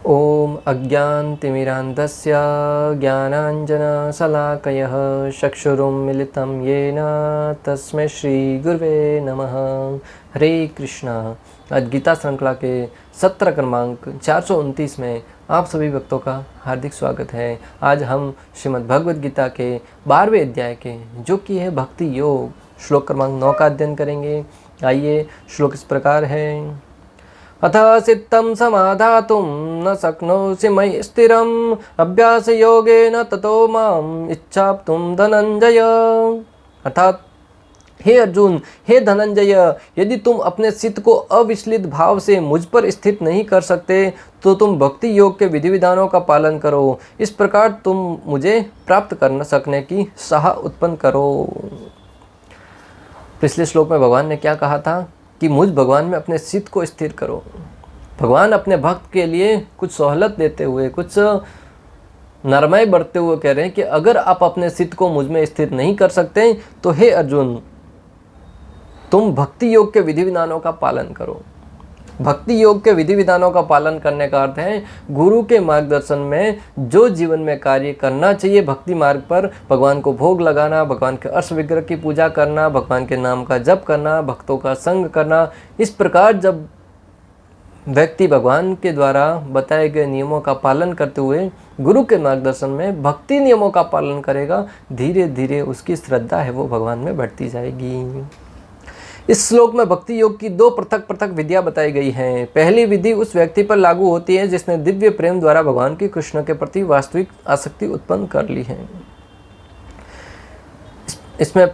ओम अज्ञानतिमिरान्धस्य ज्ञानाञ्जनशलाकयः चक्षुरुन्मिलितं येन तस्मै श्रीगुरुवे नमः। हरे कृष्णा। आज गीता श्रृंखला के सत्र क्रमांक 429 में आप सभी भक्तों का हार्दिक स्वागत है। आज हम श्रीमद् भगवद गीता के 12वें अध्याय के जो कि है भक्ति योग श्लोक क्रमांक 9 का अध्ययन करेंगे। आइए, श्लोक इस प्रकार है। अथ चित्तं समाधातुं न शक्नोषि मयि स्थिरम् अभ्यासयोगेन ततो माम् इच्छाप्तुं धनंजय। अर्थात हे अर्जुन, हे धनंजय, यदि तुम अपने चित्त को अविचलित भाव से मुझ पर स्थित नहीं कर सकते तो तुम भक्ति योग के विधि विधानों का पालन करो। इस प्रकार तुम मुझे प्राप्त कर सकने की साह उत्पन्न करो। पिछले श्लोक में भगवान ने क्या कहा था कि मुझ भगवान में अपने चित्त को स्थिर करो। भगवान अपने भक्त के लिए कुछ सहूलत देते हुए, कुछ नरमाई बढ़ते हुए कह रहे हैं कि अगर आप अपने चित्त को मुझ में स्थिर नहीं कर सकते तो हे अर्जुन, तुम भक्ति योग के विधि विधानों का पालन करो। भक्ति योग के विधि विधानों का पालन करने का अर्थ है गुरु के मार्गदर्शन में जो जीवन में कार्य करना चाहिए, भक्ति मार्ग पर भगवान को भोग लगाना, भगवान के अर्श विग्रह की पूजा करना, भगवान के नाम का जप करना, भक्तों का संग करना। इस प्रकार जब व्यक्ति भगवान के द्वारा बताए गए नियमों का पालन करते हुए गुरु के मार्गदर्शन में भक्ति नियमों का पालन करेगा, धीरे धीरे उसकी श्रद्धा है वो भगवान में बढ़ती जाएगी। इस श्लोक में भक्ति योग की दो पृथक पृथक विधियां बताई गई हैं। पहली विधि उस व्यक्ति पर लागू होती है जिसने दिव्य प्रेम द्वारा भगवान की कृष्ण के प्रति वास्तविक आसक्ति उत्पन्न कर ली है। इसमें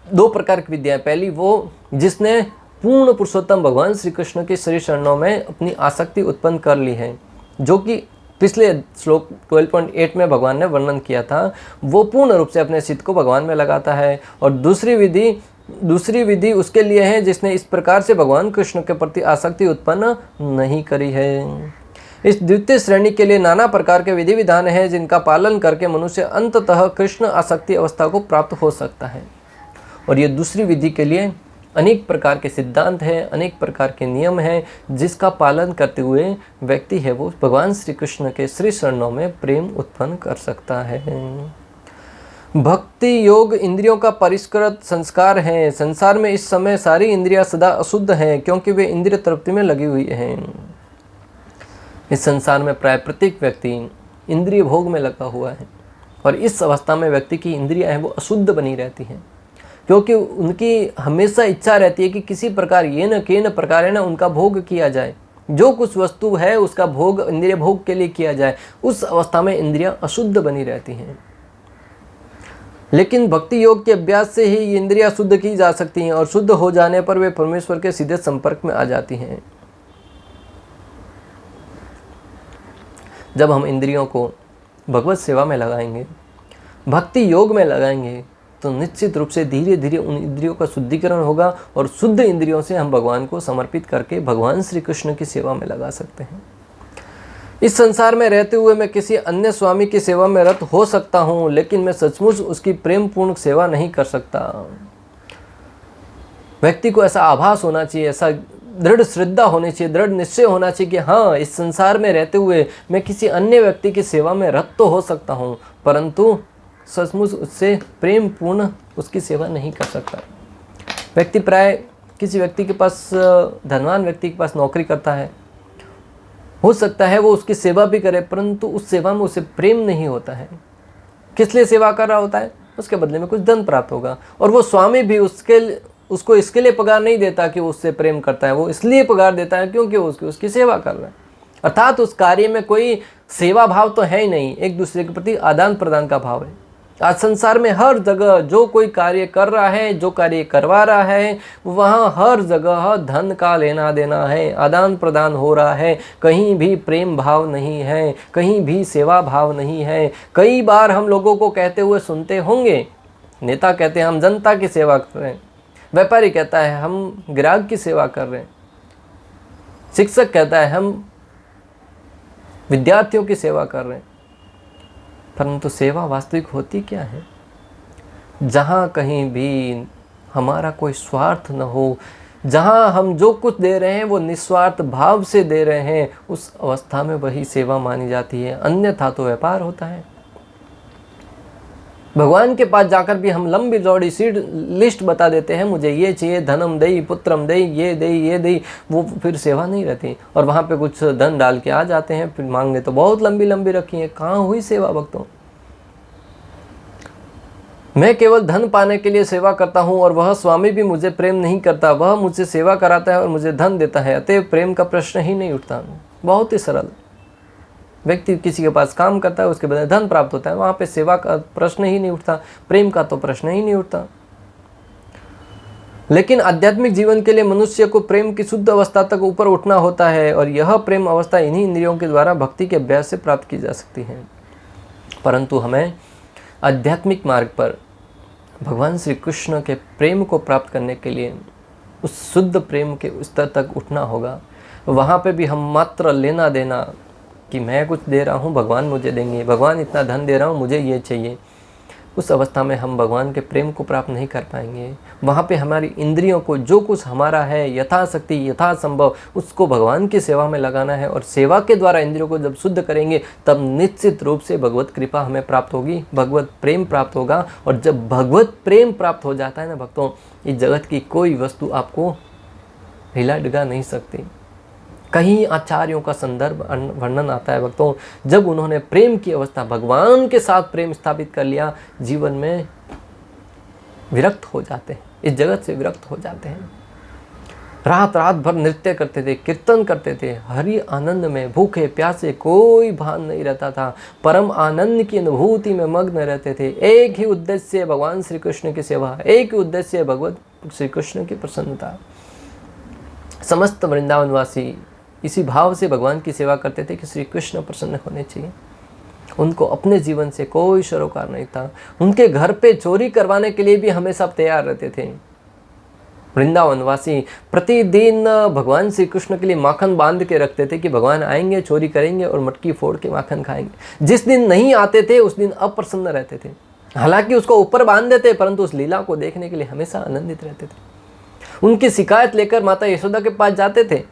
दो प्रकार की विद्या है। पहली वो जिसने पूर्ण पुरुषोत्तम भगवान श्री कृष्ण के श्री चरणों में अपनी आसक्ति उत्पन्न कर ली है, जो कि पिछले श्लोक 12.8 में भगवान ने वर्णन किया था। वो पूर्ण रूप से अपने चित्त को भगवान में लगाता है। और दूसरी विधि उसके लिए है जिसने इस प्रकार से भगवान कृष्ण के प्रति आसक्ति उत्पन्न नहीं करी है। इस द्वितीय श्रेणी के लिए नाना प्रकार के विधि विधान हैं जिनका पालन करके मनुष्य अंततः कृष्ण आसक्ति अवस्था को प्राप्त हो सकता है। और ये दूसरी विधि के लिए अनेक प्रकार के सिद्धांत हैं, अनेक प्रकार के नियम हैं जिसका पालन करते हुए व्यक्ति है वो भगवान श्री कृष्ण के श्री चरणों में प्रेम उत्पन्न कर सकता है। भक्ति योग इंद्रियों का परिष्कृत संस्कार है। संसार में इस समय सारी इंद्रियां सदा अशुद्ध हैं क्योंकि वे इंद्रिय तृप्ति में लगी हुई हैं। इस संसार में प्राय प्रत्येक व्यक्ति इंद्रिय भोग में लगा हुआ है और इस अवस्था में व्यक्ति की इंद्रियां हैं वो अशुद्ध बनी रहती हैं, क्योंकि उनकी हमेशा इच्छा रहती है कि किसी प्रकार ये न के न प्रकार है ना उनका भोग किया जाए, जो कुछ वस्तु है उसका भोग इंद्रिय भोग के लिए किया जाए। उस अवस्था में इंद्रियां अशुद्ध बनी रहती हैं। लेकिन भक्ति योग के अभ्यास से ही ये इंद्रियां शुद्ध की जा सकती हैं और शुद्ध हो जाने पर वे परमेश्वर के सीधे संपर्क में आ जाती हैं। जब हम इंद्रियों को भगवत सेवा में लगाएंगे, भक्ति योग में लगाएंगे, तो निश्चित रूप से धीरे धीरे उन इंद्रियों का शुद्धिकरण होगा और शुद्ध इंद्रियों से हम भगवान को समर्पित करके भगवान श्री कृष्ण की सेवा में लगा सकते हैं। इस संसार में रहते हुए मैं किसी अन्य स्वामी की सेवा में रत हो सकता हूँ, लेकिन मैं सचमुच उसकी प्रेम पूर्ण सेवा नहीं कर सकता। व्यक्ति को ऐसा आभास होना चाहिए, ऐसा दृढ़ श्रद्धा होनी चाहिए, दृढ़ निश्चय होना चाहिए कि हाँ, इस संसार में रहते हुए मैं किसी अन्य व्यक्ति की सेवा में रत तो हो सकता हूँ, परंतु सचमुच उससे प्रेम पूर्ण उसकी सेवा नहीं कर सकता। व्यक्ति प्राय किसी व्यक्ति के पास, धनवान व्यक्ति के पास नौकरी करता है, हो सकता है वो उसकी सेवा भी करे, परंतु उस सेवा में उसे प्रेम नहीं होता है। किस लिए सेवा कर रहा होता है? उसके बदले में कुछ धन प्राप्त होगा। और वो स्वामी भी उसको इसके लिए पगार नहीं देता कि वो उससे प्रेम करता है, वो इसलिए पगार देता है क्योंकि वो उसकी सेवा कर रहा है। अर्थात उस कार्य में कोई सेवा भाव तो है ही नहीं, एक दूसरे के प्रति आदान प्रदान का भाव है। आज संसार में हर जगह जो कोई कार्य कर रहा है, जो कार्य करवा रहा है, वहाँ हर जगह धन का लेना देना है, आदान प्रदान हो रहा है। कहीं भी प्रेम भाव नहीं है, कहीं भी सेवा भाव नहीं है। कई बार हम लोगों को कहते हुए सुनते होंगे, नेता कहते हैं हम जनता की सेवा कर रहे हैं, व्यापारी कहता है हम ग्राहक की सेवा कर रहे हैं, शिक्षक कहता है हम विद्यार्थियों की सेवा कर रहे हैं। परंतु सेवा वास्तविक होती क्या है? जहाँ कहीं भी हमारा कोई स्वार्थ न हो, जहाँ हम जो कुछ दे रहे हैं वो निस्वार्थ भाव से दे रहे हैं, उस अवस्था में वही सेवा मानी जाती है, अन्यथा तो व्यापार होता है। भगवान के पास जाकर भी हम लंबी चौड़ी सी लिस्ट बता देते हैं, मुझे ये चाहिए, धनम दई पुत्रम दई, ये दई, वो फिर सेवा नहीं रहती। और वहाँ पे कुछ धन डाल के आ जाते हैं, फिर मांगने तो बहुत लंबी लंबी रखी है। कहाँ हुई सेवा भक्तों? मैं केवल धन पाने के लिए सेवा करता हूँ और वह स्वामी भी मुझे प्रेम नहीं करता, वह मुझसे सेवा कराता है और मुझे धन देता है, अतएव प्रेम का प्रश्न ही नहीं उठता। बहुत ही सरल। व्यक्ति किसी के पास काम करता है, उसके बदले धन प्राप्त होता है, वहाँ पे सेवा का प्रश्न ही नहीं उठता, प्रेम का तो प्रश्न ही नहीं उठता। लेकिन आध्यात्मिक जीवन के लिए मनुष्य को प्रेम की शुद्ध अवस्था तक ऊपर उठना होता है, और यह प्रेम अवस्था इन्हीं इंद्रियों के द्वारा भक्ति के अभ्यास से प्राप्त की जा सकती है। परंतु हमें आध्यात्मिक मार्ग पर भगवान श्री कृष्ण के प्रेम को प्राप्त करने के लिए उस शुद्ध प्रेम के स्तर तक उठना होगा। वहाँ पे भी हम मात्र लेना देना कि मैं कुछ दे रहा हूँ, भगवान मुझे देंगे, भगवान इतना धन दे रहा हूँ, मुझे ये चाहिए, उस अवस्था में हम भगवान के प्रेम को प्राप्त नहीं कर पाएंगे। वहाँ पे हमारी इंद्रियों को जो कुछ हमारा है यथाशक्ति यथासंभव उसको भगवान की सेवा में लगाना है, और सेवा के द्वारा इंद्रियों को जब शुद्ध करेंगे तब निश्चित रूप से भगवत कृपा हमें प्राप्त होगी, भगवत प्रेम प्राप्त होगा। और जब भगवत प्रेम प्राप्त हो जाता है ना भक्तों, इस जगत की कोई वस्तु आपको हिला डुला नहीं सकती। कहीं आचार्यों का संदर्भ वर्णन आता है भक्तों, जब उन्होंने प्रेम की अवस्था भगवान के साथ प्रेम स्थापित कर लिया, जीवन में विरक्त हो जाते हैं, इस जगत से विरक्त हो जाते हैं। रात रात भर नृत्य करते थे, कीर्तन करते थे, हरि आनंद में भूखे प्यासे कोई भान नहीं रहता था, परम आनंद की अनुभूति में मग्न रहते थे। एक ही उद्देश्य भगवान श्री कृष्ण की सेवा, एक ही उद्देश्य भगवत श्री कृष्ण की प्रसन्नता। समस्त वृंदावनवासी इसी भाव से भगवान की सेवा करते थे कि श्री कृष्ण प्रसन्न होने चाहिए। उनको अपने जीवन से कोई सरोकार नहीं था। उनके घर पे चोरी करवाने के लिए भी हमेशा तैयार रहते थे। वृंदावनवासी प्रतिदिन भगवान श्री कृष्ण के लिए माखन बांध के रखते थे कि भगवान आएंगे, चोरी करेंगे और मटकी फोड़ के माखन खाएंगे। जिस दिन नहीं आते थे उस दिन अप्रसन्न रहते थे। हालांकि उसको ऊपर बांध देते, परंतु उस लीला को देखने के लिए हमेशा आनंदित रहते थे। उनकी शिकायत लेकर माता यशोदा के पास जाते थे,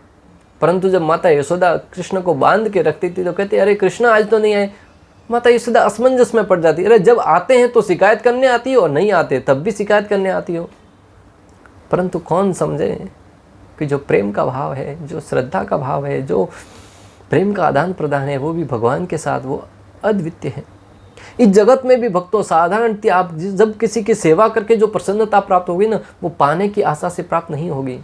परंतु जब माता यशोदा कृष्ण को बांध के रखती थी तो कहते अरे कृष्ण आज तो नहीं आए। माता यशोदा असमंजस में पड़ जाती, अरे जब आते हैं तो शिकायत करने आती हो और नहीं आते तब भी शिकायत करने आती हो। परंतु कौन समझे कि जो प्रेम का भाव है, जो श्रद्धा का भाव है, जो प्रेम का आदान प्रदान है, वो भी भगवान के साथ वो अद्वितीय है। इस जगत में भी भक्तों साधारणतः आप जब किसी की सेवा करके जो प्रसन्नता प्राप्त होगी ना, वो पाने की आशा से प्राप्त नहीं होगी।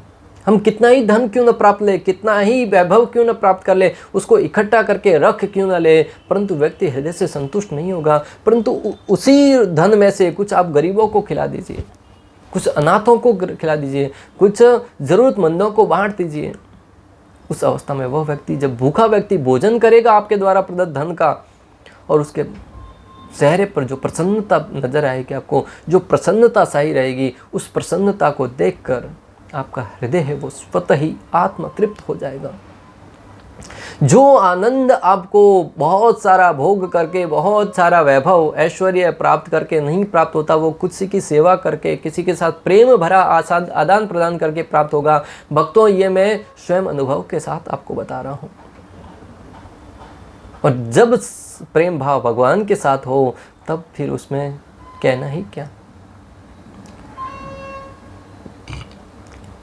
हम कितना ही धन क्यों न प्राप्त ले, कितना ही वैभव क्यों न प्राप्त कर ले, उसको इकट्ठा करके रख क्यों न ले, परंतु व्यक्ति हृदय से संतुष्ट नहीं होगा। परंतु उसी धन में से कुछ आप गरीबों को खिला दीजिए, कुछ अनाथों को खिला दीजिए, कुछ ज़रूरतमंदों को बांट दीजिए। उस अवस्था में वह व्यक्ति, जब भूखा व्यक्ति भोजन करेगा आपके द्वारा प्रदत्त धन का, और उसके चेहरे पर जो प्रसन्नता नजर आएगी आपको, जो प्रसन्नता सही रहेगी, उस प्रसन्नता को देखकर आपका हृदय है वो स्वतः ही आत्म तृप्त हो जाएगा। जो आनंद आपको बहुत सारा भोग करके, बहुत सारा वैभव ऐश्वर्य प्राप्त करके नहीं प्राप्त होता, वो किसी की सेवा करके, किसी के साथ प्रेम भरा आदान प्रदान करके प्राप्त होगा। भक्तों, ये मैं स्वयं अनुभव के साथ आपको बता रहा हूँ। और जब प्रेम भाव भगवान के साथ हो तब फिर उसमें कहना ही क्या।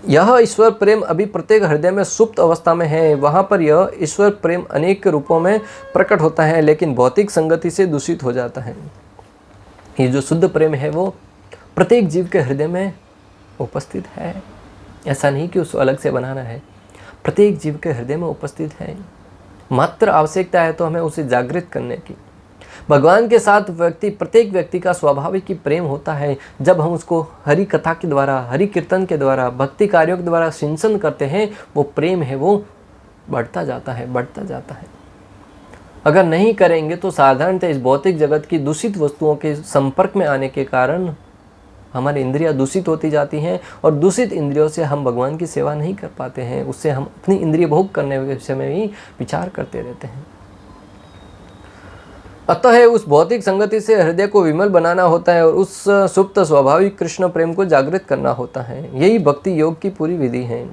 यह ईश्वर प्रेम अभी प्रत्येक हृदय में सुप्त अवस्था में है। वहाँ पर यह ईश्वर प्रेम अनेक रूपों में प्रकट होता है, लेकिन भौतिक संगति से दूषित हो जाता है। ये जो शुद्ध प्रेम है वो प्रत्येक जीव के हृदय में उपस्थित है। ऐसा नहीं कि उसको अलग से बनाना है, प्रत्येक जीव के हृदय में उपस्थित है। मात्र आवश्यकता है तो हमें उसे जागृत करने की। भगवान के साथ प्रत्येक व्यक्ति का स्वाभाविक ही प्रेम होता है। जब हम उसको हरि कथा के द्वारा, हरि कीर्तन के द्वारा, भक्ति कार्यों के द्वारा सिंचन करते हैं, वो प्रेम है वो बढ़ता जाता है, बढ़ता जाता है। अगर नहीं करेंगे तो साधारणतः इस भौतिक जगत की दूषित वस्तुओं के संपर्क में आने के कारण हमारी इंद्रियां दूषित होती जाती हैं, और दूषित इंद्रियों से हम भगवान की सेवा नहीं कर पाते हैं। उससे हम अपनी इंद्रिय भोग करने के विषय में ही विचार करते रहते हैं। अतः उस भौतिक संगति से हृदय को विमल बनाना होता है और उस सुप्त स्वाभाविक कृष्ण प्रेम को जागृत करना होता है। यही भक्ति योग की पूरी विधि है।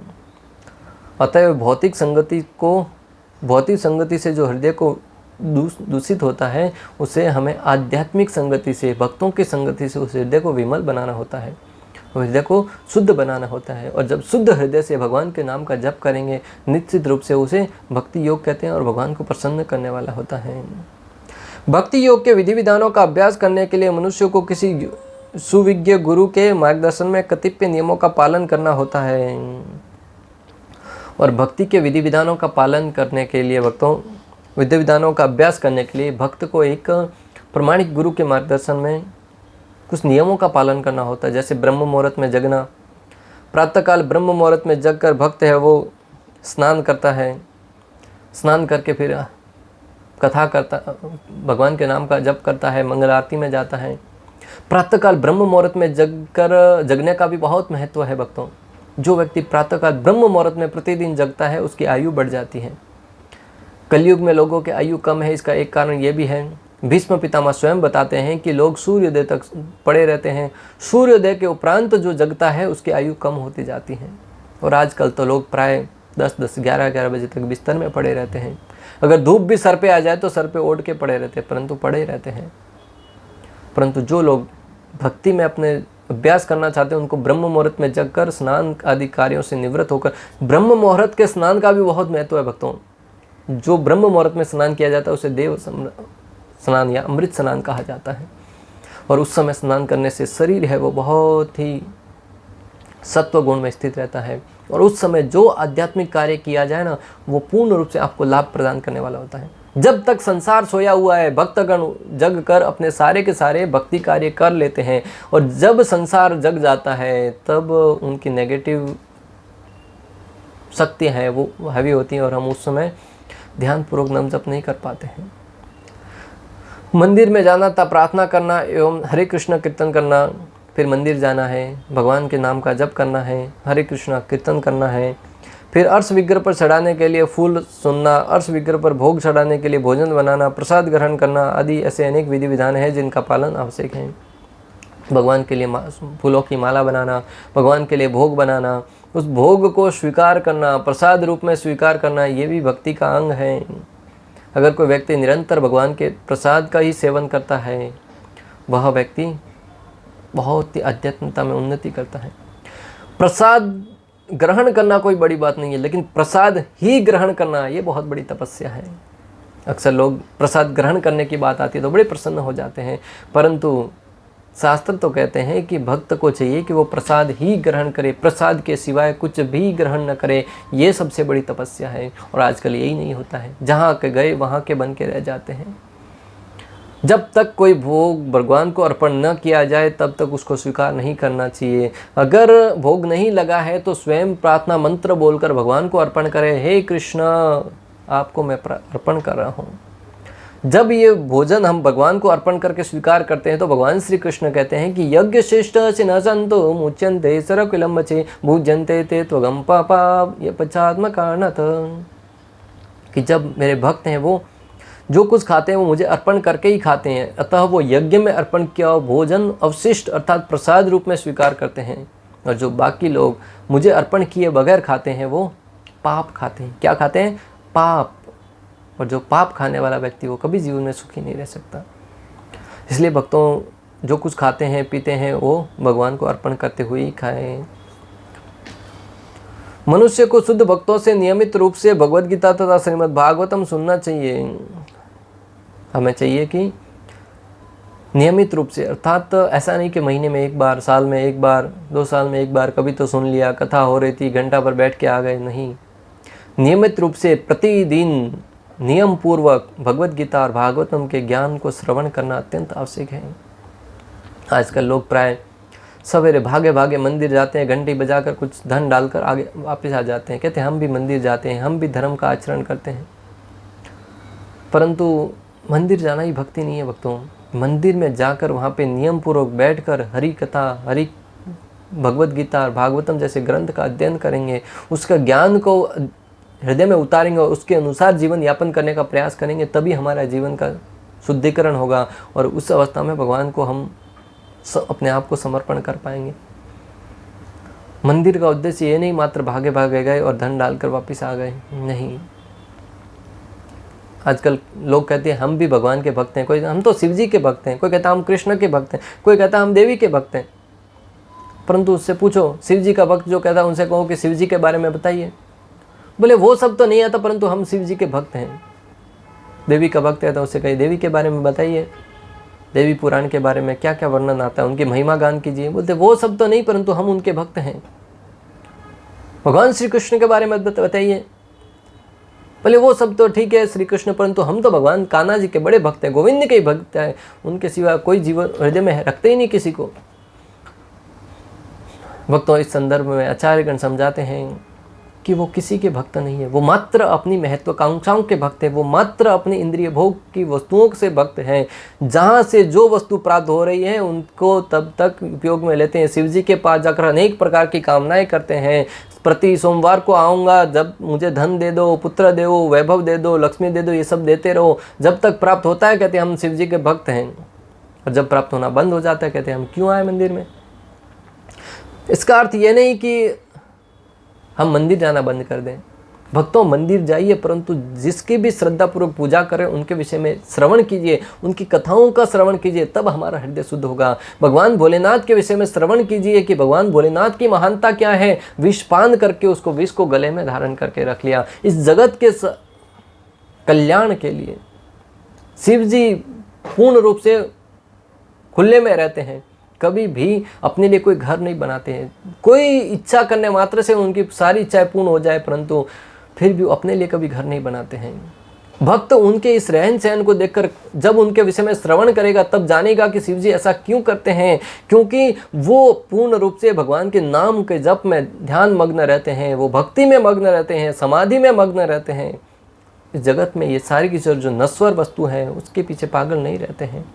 अतः भौतिक संगति से जो हृदय को दूषित होता है, उसे हमें आध्यात्मिक संगति से, भक्तों की संगति से उस हृदय को विमल बनाना होता है, हृदय को शुद्ध बनाना होता है। और जब शुद्ध हृदय से भगवान के नाम का जप करेंगे, निश्चित रूप से उसे भक्ति योग कहते हैं और भगवान को प्रसन्न करने वाला होता है। भक्ति योग के विधि विधानों का अभ्यास करने के लिए मनुष्य को किसी सुविज्ञ गुरु के मार्गदर्शन में कतिपय नियमों का पालन करना होता है। और भक्ति के विधि विधानों का पालन करने के लिए, विधि विधानों का अभ्यास करने के लिए भक्त को एक प्रमाणिक गुरु के मार्गदर्शन में कुछ नियमों का पालन करना होता है। जैसे ब्रह्म मुहूर्त में जगना। प्रातःकाल ब्रह्म मुहूर्त में जगकर भक्त है वो स्नान करता है, स्नान करके फिर कथा करता, भगवान के नाम का जप करता है, मंगल आरती में जाता है। प्रातःकाल ब्रह्म मुहूर्त में जगने का भी बहुत महत्व है भक्तों। जो व्यक्ति प्रातःकाल ब्रह्म मुहूर्त में प्रतिदिन जगता है, उसकी आयु बढ़ जाती है। कलयुग में लोगों की आयु कम है, इसका एक कारण ये भी है। भीष्म पितामह स्वयं बताते हैं कि लोग सूर्योदय तक पड़े रहते हैं, सूर्योदय के उपरांत जो जगता है उसकी आयु कम होती जाती है। और आजकल तो लोग प्राय 10-10, 11-11 बजे तक बिस्तर में पड़े रहते हैं। अगर धूप भी सर पे आ जाए तो सर पे ओढ़ के पड़े रहते हैं, परंतु पड़े रहते हैं। परंतु जो लोग भक्ति में अपने अभ्यास करना चाहते हैं, उनको ब्रह्म मुहूर्त में जगकर स्नान आदि कार्यों से निवृत्त होकर, ब्रह्म मुहूर्त के स्नान का भी बहुत महत्व है भक्तों। जो ब्रह्म मुहूर्त में स्नान किया जाता है उसे देव स्नान या अमृत स्नान कहा जाता है। और उस समय स्नान करने से शरीर है वो बहुत ही सत्व गुण में स्थित रहता है। और उस समय जो आध्यात्मिक कार्य किया जाए ना, वो पूर्ण रूप से आपको लाभ प्रदान करने वाला होता है। जब तक संसार सोया हुआ है, भक्तगण जग कर अपने सारे के सारे भक्ति कार्य कर लेते हैं। और जब संसार जग जाता है तब उनकी नेगेटिव शक्ति है वो हैवी होती है और हम उस समय ध्यानपूर्वक नाम जप नहीं कर पाते हैं। मंदिर में जाना था, प्रार्थना करना एवं हरे कृष्ण कीर्तन करना, फिर मंदिर जाना है, भगवान के नाम का जप करना है, हरे कृष्ण कीर्तन करना है, फिर अर्श विग्रह पर चढ़ाने के लिए फूल सुनना, अर्श विग्रह पर भोग चढ़ाने के लिए भोजन बनाना, प्रसाद ग्रहण करना आदि ऐसे अनेक विधि विधान हैं जिनका पालन आवश्यक है। भगवान के लिए फूलों की माला बनाना, भगवान के लिए भोग बनाना, उस भोग को स्वीकार करना, प्रसाद रूप में स्वीकार करना, ये भी भक्ति का अंग है। अगर कोई व्यक्ति निरंतर भगवान के प्रसाद का ही सेवन करता है, वह व्यक्ति बहुत ही अध्यात्मता में उन्नति करता है। प्रसाद ग्रहण करना कोई बड़ी बात नहीं है, लेकिन प्रसाद ही ग्रहण करना ये बहुत बड़ी तपस्या है। अक्सर लोग प्रसाद ग्रहण करने की बात आती है तो बड़े प्रसन्न हो जाते हैं, परंतु शास्त्र तो कहते हैं कि भक्त को चाहिए कि वो प्रसाद ही ग्रहण करे, प्रसाद के सिवाय कुछ भी ग्रहण न करे। ये सबसे बड़ी तपस्या है। और आजकल यही नहीं होता है, जहाँ के गए वहाँ के बन के रह जाते हैं। जब तक कोई भोग भगवान को अर्पण न किया जाए तब तक उसको स्वीकार नहीं करना चाहिए। अगर भोग नहीं लगा है तो स्वयं प्रार्थना मंत्र बोलकर भगवान को अर्पण करें, हे कृष्ण आपको मैं अर्पण कर रहा हूँ। जब ये भोजन हम भगवान को अर्पण करके स्वीकार करते हैं तो भगवान श्री कृष्ण कहते हैं कि यज्ञ श्रेष्ठ से न संतो मुच्यन्ते सरकुलम्बचे भूजन्ते ते त्वगम पापा ये पश्चात्मकारणत, कि जब मेरे भक्त हैं वो जो कुछ खाते हैं वो मुझे अर्पण करके ही खाते हैं, अतः वो यज्ञ में अर्पण किया भोजन अवशिष्ट अर्थात प्रसाद रूप में स्वीकार करते हैं। और जो बाकी लोग मुझे अर्पण किए बगैर खाते हैं वो पाप खाते हैं। क्या खाते हैं? पाप। और जो पाप खाने वाला व्यक्ति वो कभी जीवन में सुखी नहीं रह सकता। इसलिए भक्तों जो कुछ खाते हैं पीते हैं वो भगवान को अर्पण करते हुए ही खाएं। मनुष्य को शुद्ध भक्तों से नियमित रूप से भगवद गीता तथा श्रीमद् भागवतम सुनना चाहिए। हमें चाहिए कि नियमित रूप से, अर्थात ऐसा नहीं कि महीने में एक बार, साल में एक बार, 2 साल में एक बार, कभी तो सुन लिया, कथा हो रही थी घंटा पर बैठ के आ गए, नहीं। नियमित रूप से प्रतिदिन नियम पूर्वक भगवद गीता और भागवतम के ज्ञान को श्रवण करना अत्यंत आवश्यक है। आजकल लोग प्राय सवेरे भागे भागे मंदिर जाते हैं, घंटी बजाकर कुछ धन डालकर आगे वापस आ जाते हैं, कहते हैं हम भी मंदिर जाते हैं, हम भी धर्म का आचरण करते हैं। परंतु मंदिर जाना ही भक्ति नहीं है भक्तों। मंदिर में जाकर वहाँ पे नियम पूर्वक बैठकर हरि कथा, हरि भगवद गीता और भागवतम जैसे ग्रंथ का अध्ययन करेंगे, उसका ज्ञान को हृदय में उतारेंगे और उसके अनुसार जीवन यापन करने का प्रयास करेंगे, तभी हमारा जीवन का शुद्धिकरण होगा, और उस अवस्था में भगवान को हम अपने आप को समर्पण कर पाएंगे। मंदिर का उद्देश्य ये नहीं मात्र भागे भागे गए और धन डालकर वापस आ गए, नहीं। आजकल लोग कहते हैं हम भी भगवान के भक्त हैं, कोई हम तो शिव जी के भक्त हैं, कोई कहता है हम कृष्ण के भक्त हैं, कोई कहता है हम देवी के भक्त हैं। परंतु उससे पूछो, शिव जी का भक्त जो कहता है उनसे कहो कि शिव जी के बारे में बताइए, बोले वो सब तो नहीं आता, परंतु हम शिव जी के भक्त हैं। देवी का भक्त है तो उससे कहिए देवी के बारे में बताइए, देवी पुराण के बारे में क्या क्या वर्णन आता है, उनकी महिमा गान कीजिए। बोलते वो सब तो नहीं, परंतु हम उनके भक्त हैं। भगवान श्री कृष्ण के बारे में बताइए, बोले वो सब तो ठीक है श्री कृष्ण, परंतु हम तो भगवान कान्हा जी के बड़े भक्त हैं, गोविंद के ही भक्त हैं, उनके सिवा कोई जीवन हृदय में रखते ही नहीं किसी को। भक्तों, इस संदर्भ में आचार्यगण समझाते हैं कि वो किसी के भक्त नहीं है, वो मात्र अपनी महत्वाकांक्षाओं के भक्त है, वो मात्र अपनी इंद्रिय भोग की वस्तुओं से भक्त हैं। जहाँ से जो वस्तु प्राप्त हो रही है उनको तब तक उपयोग में लेते हैं। शिव जी के पास जाकर अनेक प्रकार की कामनाएं करते हैं, प्रति सोमवार को आऊँगा, जब मुझे धन दे दो, पुत्र दे दो, वैभव दे दो, लक्ष्मी दे दो, ये सब देते रहो। जब तक प्राप्त होता है कहते हैं हम शिव जी के भक्त हैं, और जब प्राप्त होना बंद हो जाता है कहते हैं हम क्यों आए मंदिर में। इसका अर्थ ये नहीं कि हम मंदिर जाना बंद कर दें। भक्तों, मंदिर जाइए, परंतु जिसकी भी श्रद्धापूर्वक पूजा करें उनके विषय में श्रवण कीजिए, उनकी कथाओं का श्रवण कीजिए, तब हमारा हृदय शुद्ध होगा। भगवान भोलेनाथ के विषय में श्रवण कीजिए कि भगवान भोलेनाथ की महानता क्या है। विष पान करके उसको विष को गले में धारण करके रख लिया। इस जगत के कल्याण के लिए शिव जी पूर्ण रूप से खुले में रहते हैं, कभी भी अपने लिए कोई घर नहीं बनाते हैं। कोई इच्छा करने मात्र से उनकी सारी इच्छाएं पूर्ण हो जाए, परंतु फिर भी अपने लिए कभी घर नहीं बनाते हैं। भक्त उनके इस रहन सहन को देखकर जब उनके विषय में श्रवण करेगा तब जानेगा कि शिव जी ऐसा क्यों करते हैं, क्योंकि वो पूर्ण रूप से भगवान के नाम के जप में ध्यान मग्न रहते हैं, वो भक्ति में मग्न रहते हैं, समाधि में मग्न रहते हैं। इस जगत में ये सारी की जो नश्वर वस्तु है उसके पीछे पागल नहीं रहते हैं,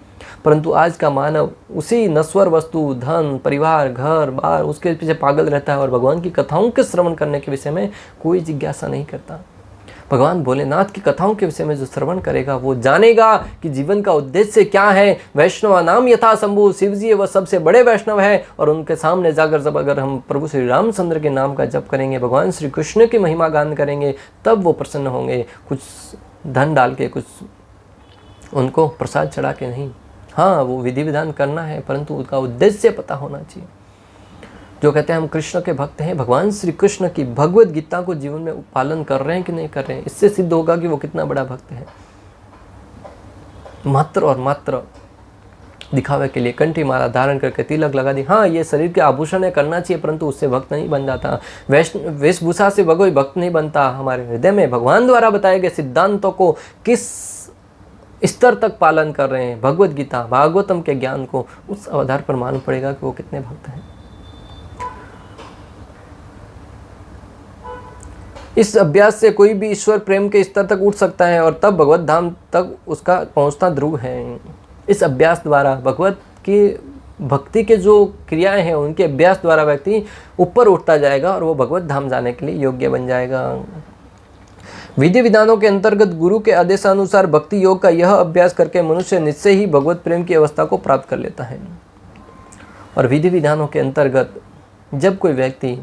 परंतु आज का मानव उसी नश्वर वस्तु, धन, परिवार, घर बार, उसके पीछे पागल रहता है और भगवान की कथाओं के श्रवण करने के विषय में कोई जिज्ञासा नहीं करता। भगवान भोलेनाथ की कथाओं के विषय में जो श्रवण करेगा वो जानेगा कि जीवन का उद्देश्य क्या है। वैष्णव नाम यथा शंभु, शिव जी वह सबसे बड़े वैष्णव है, और उनके सामने जाकर जब अगर हम प्रभु श्री रामचंद्र के नाम का जप करेंगे, भगवान श्री कृष्ण की महिमा गान करेंगे, तब वो प्रसन्न होंगे। कुछ धन डाल के, कुछ उनको प्रसाद चढ़ा के नहीं। हाँ, वो विधि विधान करना है, परंतु उसका उद्देश्य पता होना चाहिए। जो कहते हैं हम कृष्ण के भक्त हैं, भगवान श्री कृष्ण की भगवत गीता को जीवन में पालन कर रहे हैं कि नहीं कर रहे हैं, इससे सिद्ध होगा कि वो कितना बड़ा भक्त है। मात्र और मात्र दिखावे के लिए कंठी माला धारण करके तिलक लगा दी, हाँ ये शरीर के आभूषण है, करना चाहिए, परंतु उससे भक्त नहीं बन जाता। वेशभूषा से कोई भक्त नहीं बनता। हमारे हृदय में भगवान द्वारा बताए गए सिद्धांतों को किस स्तर तक पालन कर रहे हैं, भगवत गीता भागवतम के ज्ञान को, उस आधार पर मालूम पड़ेगा कि वो कितने भक्त हैं। इस अभ्यास से कोई भी ईश्वर प्रेम के स्तर तक उठ सकता है और तब भगवत धाम तक उसका पहुंचना ध्रुव है। इस अभ्यास द्वारा भगवत की भक्ति के जो क्रियाएं हैं उनके अभ्यास द्वारा व्यक्ति ऊपर उठता जाएगा और वो भगवत धाम जाने के लिए योग्य बन जाएगा। विधि विधानों के अंतर्गत गुरु के आदेशानुसार भक्ति योग का यह अभ्यास करके मनुष्य निश्चय ही भगवत प्रेम की अवस्था को प्राप्त कर लेता है। और विधि विधानों के अंतर्गत जब कोई व्यक्ति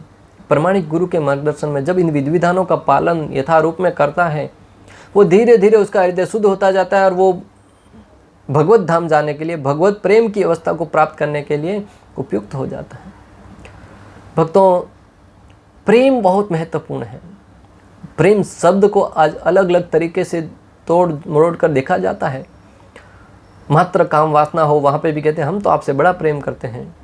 प्रमाणिक गुरु के मार्गदर्शन में जब इन विधि विधानों का पालन यथारूप में करता है, वो धीरे धीरे उसका हृदय शुद्ध होता जाता है और वो भगवत धाम जाने के लिए, भगवत प्रेम की अवस्था को प्राप्त करने के लिए उपयुक्त हो जाता है। भक्तों, प्रेम बहुत महत्वपूर्ण है। प्रेम शब्द को आज अलग अलग तरीके से तोड़ मरोड़ कर देखा जाता है। मात्र काम वासना हो वहाँ पे भी कहते हैं हम तो आपसे बड़ा प्रेम करते हैं।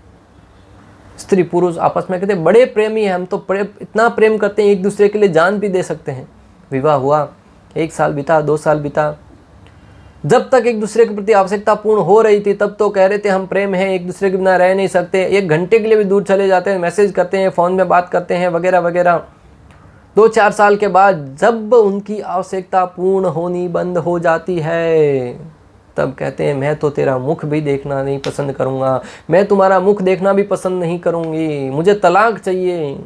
स्त्री पुरुष आपस में कहते हैं बड़े प्रेमी हैं, हम तो इतना प्रेम करते हैं, एक दूसरे के लिए जान भी दे सकते हैं। विवाह हुआ, 1 साल बीता, 2 साल बीता, जब तक एक दूसरे के प्रति आवश्यकता पूर्ण हो रही थी तब तो कह रहे थे हम प्रेम है, एक दूसरे के बिना रह नहीं सकते। 1 घंटे के लिए भी दूर चले जाते हैं, मैसेज करते हैं, फ़ोन में बात करते हैं वगैरह वगैरह। 2-4 साल के बाद जब उनकी आवश्यकता पूर्ण होनी बंद हो जाती है तब कहते हैं मैं तो तेरा मुख भी देखना नहीं पसंद करूँगा, मैं तुम्हारा मुख देखना भी पसंद नहीं करूँगी, मुझे तलाक चाहिए।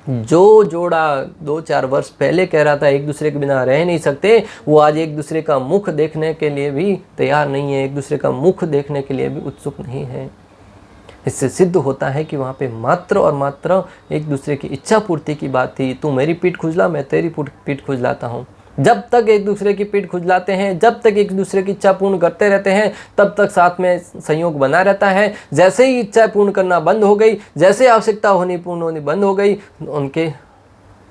जो जोड़ा 2-4 वर्ष पहले कह रहा था एक दूसरे के बिना रह नहीं सकते, वो आज एक दूसरे का मुख देखने के लिए भी तैयार नहीं है, एक दूसरे का मुख देखने के लिए भी उत्सुक नहीं है। इससे सिद्ध होता है कि वहाँ पे मात्र और मात्र एक दूसरे की इच्छा पूर्ति की बात थी। तू मेरी पीठ खुजला, मैं तेरी पीठ खुजलाता हूँ। जब तक एक दूसरे की पीठ खुजलाते हैं, जब तक एक दूसरे की इच्छा पूर्ण करते रहते हैं, तब तक साथ में संयोग बना रहता है। जैसे ही इच्छा पूर्ण करना बंद हो गई, जैसे आवश्यकता पूर्ण होनी बंद हो गई, उनके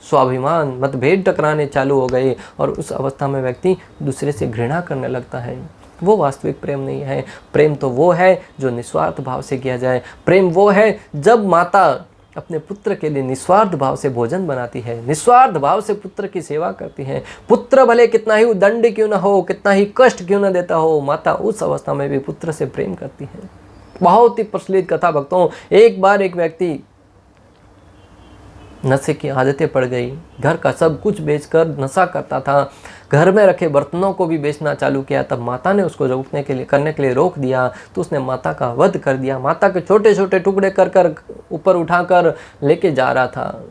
स्वाभिमान मतभेद टकराने चालू हो गए और उस अवस्था में व्यक्ति दूसरे से घृणा करने लगता है। वो वास्तविक प्रेम नहीं है। प्रेम तो वो है जो निस्वार्थ भाव से किया जाए। प्रेम वो है जब माता अपने पुत्र के लिए निस्वार्थ भाव से भोजन बनाती है, निस्वार्थ भाव से पुत्र की सेवा करती है। पुत्र भले कितना ही उदंड क्यों ना हो, कितना ही कष्ट क्यों ना देता हो, माता उस अवस्था में भी पुत्र से प्रेम करती है। बहुत ही प्रचलित कथा भक्तों, एक बार एक व्यक्ति नशे की आदतें पड़ गई, घर का सब कुछ बेचकर नशा करता था, घर में रखे बर्तनों को भी बेचना चालू किया। तब माता ने उसको करने के लिए रोक दिया, तो उसने माता का वध कर दिया। माता के छोटे छोटे टुकड़े कर ऊपर उठाकर लेके जा रहा था।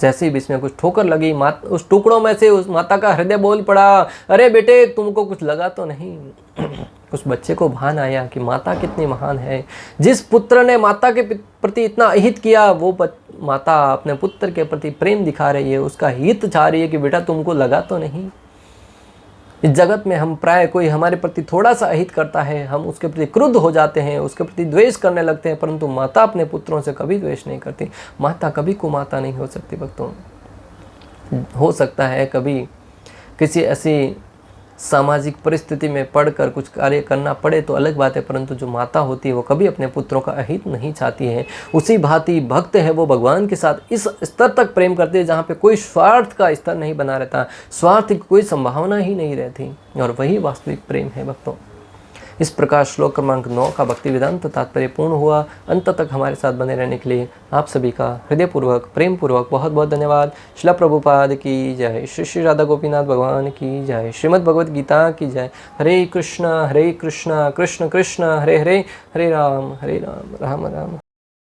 जैसे ही बीच में कुछ ठोकर लगी, उस टुकड़ों में से उस माता का हृदय बोल पड़ा, अरे बेटे तुमको कुछ लगा तो नहीं। उस बच्चे को भान आया कि माता कितनी महान है। जिस पुत्र ने माता के प्रति इतना अहित किया, वो माता अपने पुत्र के प्रति प्रेम दिखा रही है, उसका हित चाह रही है कि बेटा तुमको लगा तो नहीं। इस जगत में हम प्राय कोई हमारे प्रति थोड़ा सा अहित करता है, हम उसके प्रति क्रुद्ध हो जाते हैं, उसके प्रति द्वेष करने लगते हैं, परंतु माता अपने पुत्रों से कभी द्वेष नहीं करती। माता कभी कुमाता नहीं हो सकती भक्तों। हो सकता है कभी किसी ऐसी सामाजिक परिस्थिति में पढ़कर कुछ कार्य करना पड़े तो अलग बात है, परंतु जो माता होती है वो कभी अपने पुत्रों का अहित नहीं चाहती है। उसी भांति भक्त है वो भगवान के साथ इस स्तर तक प्रेम करते हैं जहाँ पे कोई स्वार्थ का स्तर नहीं बना रहता, स्वार्थ की कोई संभावना ही नहीं रहती, और वही वास्तविक प्रेम है भक्तों। इस प्रकार श्लोक क्रमांक 9 का भक्ति वेदांत तात्पर्य पूर्ण हुआ। अंत तक हमारे साथ बने रहने के लिए आप सभी का हृदयपूर्वक प्रेम पूर्वक बहुत बहुत धन्यवाद। शिला प्रभुपाद की जय, श्री श्री राधा गोपीनाथ भगवान की जय, श्रीमद् भगवद गीता की जय। हरे कृष्णा कृष्ण कृष्ण हरे हरे, हरे राम राम राम।